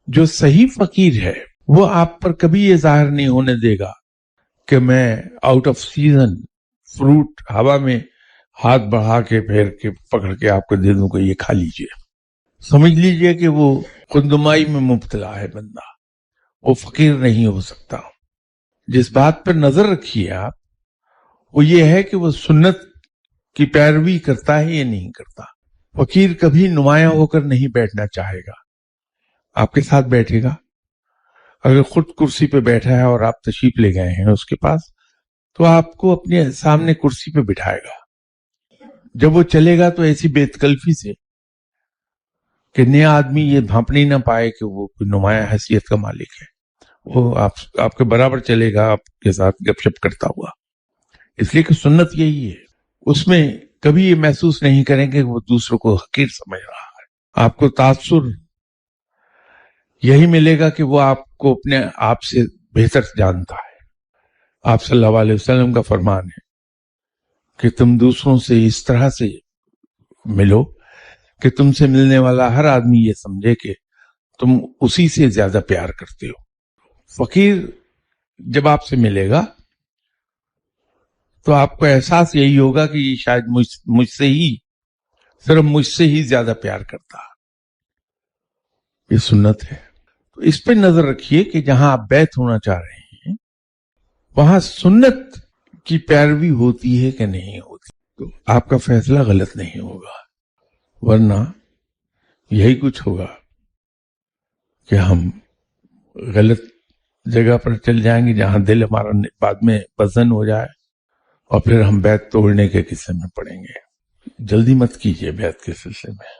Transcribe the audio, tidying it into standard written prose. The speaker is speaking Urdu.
جو صحیح فقیر ہے وہ آپ پر کبھی یہ ظاہر نہیں ہونے دے گا کہ میں آؤٹ آف سیزن فروٹ ہوا میں ہاتھ بڑھا کے پھیر کے پکڑ کے آپ کو دے دوں کہ یہ کھا لیجئے. سمجھ لیجئے کہ وہ خودنمائی میں مبتلا ہے بندہ، وہ فقیر نہیں ہو سکتا. جس بات پر نظر رکھیے آپ وہ یہ ہے کہ وہ سنت کی پیروی کرتا ہے یا نہیں کرتا. فقیر کبھی نمایاں ہو کر نہیں بیٹھنا چاہے گا، آپ کے ساتھ بیٹھے گا. اگر خود کرسی پہ بیٹھا ہے اور آپ تشریف لے گئے ہیں اس کے پاس تو آپ کو اپنے سامنے کرسی پہ بٹھائے گا. جب وہ چلے گا تو ایسی بے تکلفی سے کہ نیا آدمی یہ بھانپنی نہ پائے کہ وہ کوئی نمایاں حیثیت کا مالک ہے. وہ آپ کے برابر چلے گا، آپ کے ساتھ گپ شپ کرتا ہوا. اس لیے کہ سنت یہی ہے، اس میں کبھی یہ محسوس نہیں کریں کہ وہ دوسروں کو حقیر سمجھ رہا ہے. آپ کو تاثر یہی ملے گا کہ وہ آپ کو اپنے آپ سے بہتر جانتا ہے. آپ صلی اللہ علیہ وسلم کا فرمان ہے کہ تم دوسروں سے اس طرح سے ملو کہ تم سے ملنے والا ہر آدمی یہ سمجھے کہ تم اسی سے زیادہ پیار کرتے ہو. فقیر جب آپ سے ملے گا تو آپ کو احساس یہی ہوگا کہ یہ شاید مجھ سے ہی، صرف مجھ سے ہی زیادہ پیار کرتا. یہ سنت ہے. تو اس پہ نظر رکھیے کہ جہاں آپ بیعت ہونا چاہ رہے ہیں وہاں سنت کی پیروی ہوتی ہے کہ نہیں ہوتی. تو آپ کا فیصلہ غلط نہیں ہوگا، ورنہ یہی کچھ ہوگا کہ ہم غلط جگہ پر چل جائیں گے جہاں دل ہمارا بعد میں وزن ہو جائے اور پھر ہم بیعت توڑنے کے قصے میں پڑیں گے. جلدی مت کیجیے بیعت کے سلسلے میں.